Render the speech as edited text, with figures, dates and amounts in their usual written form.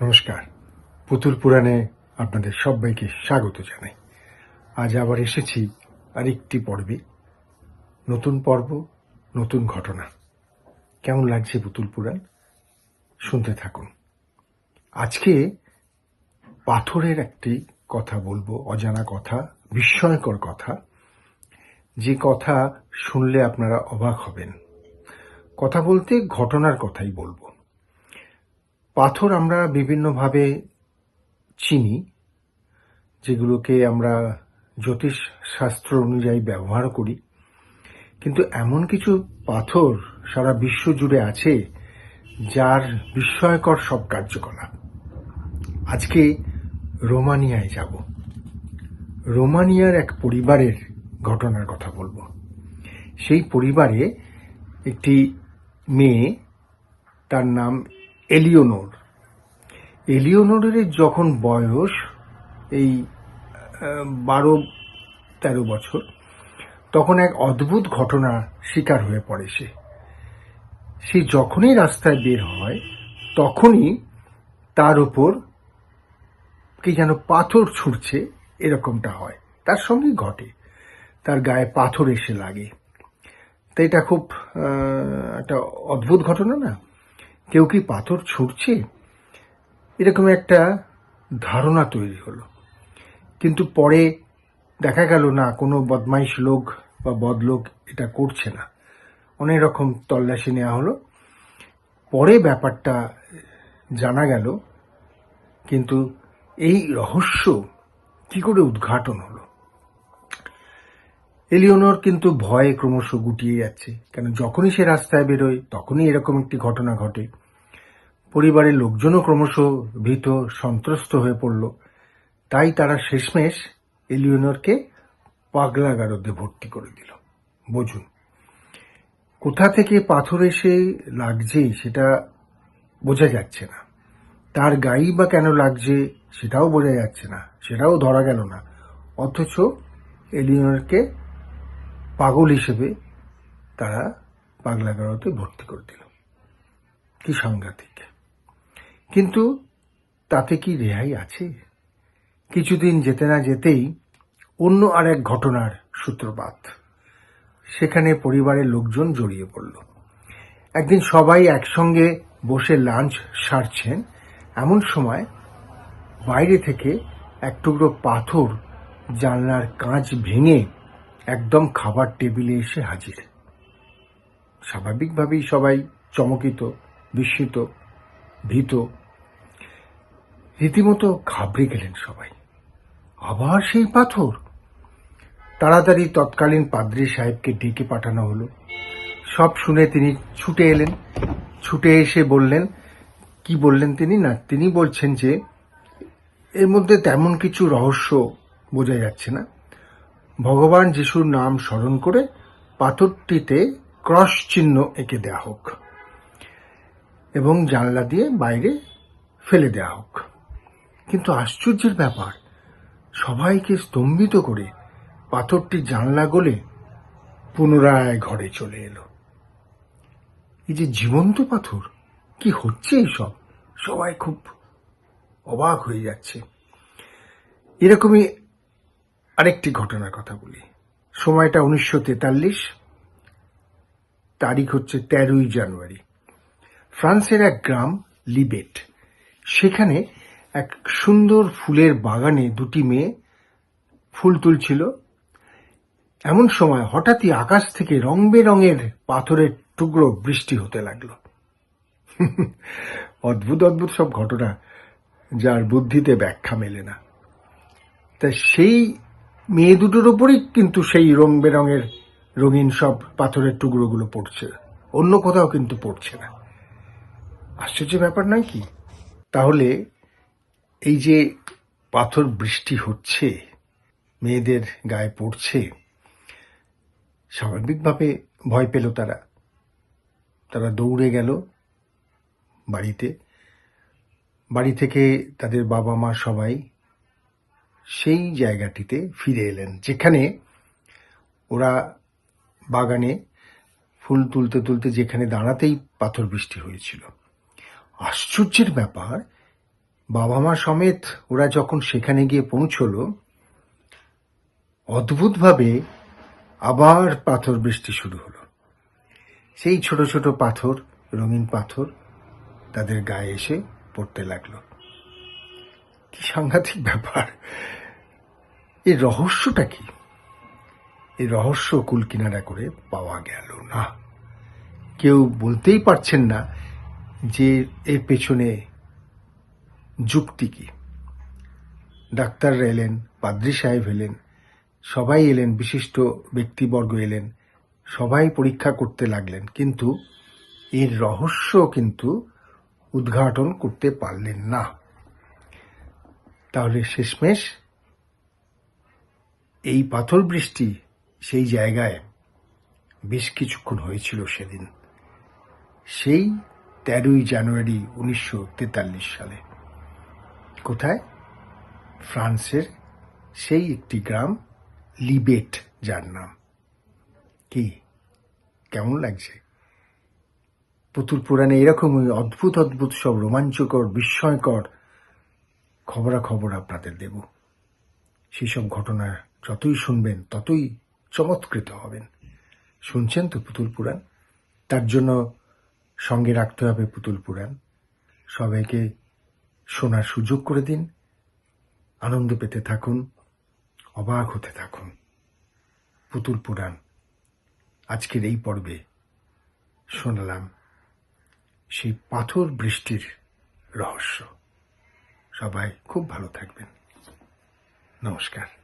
নমস্কার। পুতুল পুরাণে আপনাদের সবাইকে স্বাগত জানাই। আজ আবার এসেছি আরেকটি পর্বে। নতুন পর্ব, নতুন ঘটনা। কেমন লাগছে পুতুল পুরাণ? শুনতে থাকুন। আজকে পাথরের একটি কথা বলবো, অজানা কথা, বিস্ময়কর কথা, যে কথা শুনলে আপনারা অবাক হবেন। কথা বলতে ঘটনার কথাই বলবো। পাথর আমরা বিভিন্নভাবে চিনি, যেগুলোকে আমরা জ্যোতিষ শাস্ত্র অনুযায়ী ব্যবহার করি, কিন্তু এমন কিছু পাথর সারা বিশ্ব জুড়ে আছে যার বিস্ময়কর সব কার্যকলাপ। আজকে রোমানিয়ায় যাব। রোমানিয়ার এক পরিবারের ঘটনার কথা বলবো। সেই পরিবারে একটি মেয়ে, তার নাম এলিওনোর। এলিওনোরের যখন বয়স এই 12-13 বছর, তখন এক অদ্ভুত ঘটনা শিকার হয়ে পড়ে সে যখনই রাস্তায় বের হয় তখনই তার উপর কি যেন পাথর ছুঁড়ছে, এরকমটা হয়। তার সঙ্গেই ঘটে, তার গায়ে পাথর এসে লাগে। তো এটা খুব একটা অদ্ভুত ঘটনা না? কেউ কি পাথর ছুঁড়ছে, এরকম একটা ধারণা তৈরি হলো। কিন্তু পরে দেখা গেল না, কোনো বদমাইশ লোক বা বদলোক এটা করছে না। অনেক রকম তল্লাশি নেওয়া হলো, পরে ব্যাপারটা জানা গেল। কিন্তু এই রহস্য কি করে উদ্ঘাটন হলো? এলিওনোর কিন্তু ভয়ে ক্রমশ গুটিয়ে যাচ্ছে, কেন যখনই সে রাস্তায় বেরোয় তখনই এরকম একটি ঘটনা ঘটে। পরিবারের লোকজনও ক্রমশ ভীত সন্ত্রস্ত হয়ে পড়ল। তাই তারা শেষমেশ এলিওনোরকে পাগলাগারদে ভর্তি করে দিল। বুঝুন, কোথা থেকে পাথর এসে লাগছে সেটা বোঝা যাচ্ছে না, তার গায়েই বা কেন লাগছে সেটাও বোঝা যাচ্ছে না, সেটাও ধরা গেল না। অথচ এলিওনোরকে পাগল হিসেবে তারা পাগলাগারদে ভর্তি করে দিল। কি সাংঘাতিক! কিন্তু তাতে কি রেহাই আছে? কিছুদিন যেতে না যেতেই অন্য আর এক ঘটনার সূত্রপাত। সেখানে পরিবারের লোকজন জড়িয়ে পড়ল। একদিন সবাই একসঙ্গে বসে লাঞ্চ সারছেন, এমন সময় বাইরে থেকে এক টুকরো পাথর জানলার কাঁচ ভেঙে একদম খাবার টেবিলে এসে হাজির। স্বাভাবিকভাবেই সবাই চমকিত, বিস্মিত, ভীত, রীতিমতো ঘাবড়ে গেলেন সবাই। আবার সেই পাথর! তাড়াতাড়ি তৎকালীন পাদ্রী সাহেবকে ডেকে পাঠানো হলো। সব শুনে তিনি ছুটে এলেন। ছুটে এসে বললেন, কি বললেন তিনি? না, তিনি বলছেন যে এর মধ্যে তেমন কিছু রহস্য বোঝা যাচ্ছে না। ভগবান যিশুর নাম স্মরণ করে পাথরটিতে ক্রস চিহ্ন এঁকে দেয়া হোক এবং জানলা দিয়ে বাইরে ফেলে দেয়া হোক। কিন্তু আশ্চর্যের ব্যাপার, সবাইকে স্তম্ভিত করে পাথরটি জানলা গলে পুনরায় ঘরে চলে এলো। এই যে জীবন্ত পাথর, কি হচ্ছে এইসব? সবাই খুব অবাক হয়ে যাচ্ছে। এরকমই আরেকটি ঘটনার কথা বলি। সময়টা 1943, তারিখ হচ্ছে 13ই জানুয়ারি। ফ্রান্সের এক গ্রাম লিবেট, সেখানে এক সুন্দর ফুলের বাগানে দুটি মেয়ে ফুল তুলছিল। এমন সময় হঠাৎই আকাশ থেকে রং বেরঙের পাথরের টুকরো বৃষ্টি হতে লাগলো। অদ্ভুত অদ্ভুত সব ঘটনা, যার বুদ্ধিতে ব্যাখ্যা মেলে না। তা সেই মেয়ে দুটোর ওপরই কিন্তু সেই রং বেরঙের রঙিন সব পাথরের টুকরোগুলো পড়ছে, অন্য কোথাও কিন্তু পড়ছে না। আশ্চর্য ব্যাপার নয় কি? তাহলে এই যে পাথর বৃষ্টি হচ্ছে, মেয়েদের গায়ে পড়ছে, স্বাভাবিকভাবে ভয় পেল তারা। দৌড়ে গেল বাড়িতে। বাড়ি থেকে তাদের বাবা মা সবাই সেই জায়গাটিতে ফিরে এলেন যেখানে ওরা বাগানে ফুল তুলতে তুলতে যেখানে দাঁড়াতেই পাথর বৃষ্টি হয়েছিল। আশ্চর্যের ব্যাপার, বাবা মা সমেত ওরা যখন সেখানে গিয়ে পৌঁছলো, অদ্ভুতভাবে আবার পাথর বৃষ্টি শুরু হলো। সেই ছোট ছোট পাথর, রঙিন পাথর তাদের গায়ে এসে পড়তে লাগলো। কি সাংঘাতিক ব্যাপার! এর রহস্যটা কি? এই রহস্য কুল কিনারা করে পাওয়া গেল না। কেউ বলতেই পারছেন না যে এর পেছনে যুক্তি কি। ডাক্তাররা এলেন, পাদ্রী সাহেব এলেন, সবাই এলেন, বিশিষ্ট ব্যক্তিবর্গ এলেন, সবাই পরীক্ষা করতে লাগলেন, কিন্তু এর রহস্য কিন্তু উদ্ঘাটন করতে পারলেন না। তাহলে শেষমেশ এই পাথর বৃষ্টি সেই জায়গায় বেশ কিছুক্ষণ হয়েছিল সেদিন, সেই 13ই জানুয়ারি 1943 সালে। কোথায়? ফ্রান্সের সেই একটি গ্রাম লিবেট, যার নাম। কি কেমন লাগছে? পুতুল পুরাণে এরকমই অদ্ভুত অদ্ভুত সব রোমাঞ্চকর, বিস্ময়কর খবরাখবর আপনাদের দেব। সেসব ঘটনা যতই শুনবেন ততই চমৎকৃত হবেন। শুনছেন তো পুতুল পুরাণ? তার জন্য সঙ্গে রাখতে হবে পুতুল পুরাণ। সবাইকে শোনার সুযোগ করে দিন, আনন্দ পেতে থাকুন, অবাক হতে থাকুন। পুতুল পুরাণ আজকের এই পর্বে শোনালাম সেই পাথর বৃষ্টির রহস্য। সবাই খুব ভালো থাকবেন। নমস্কার।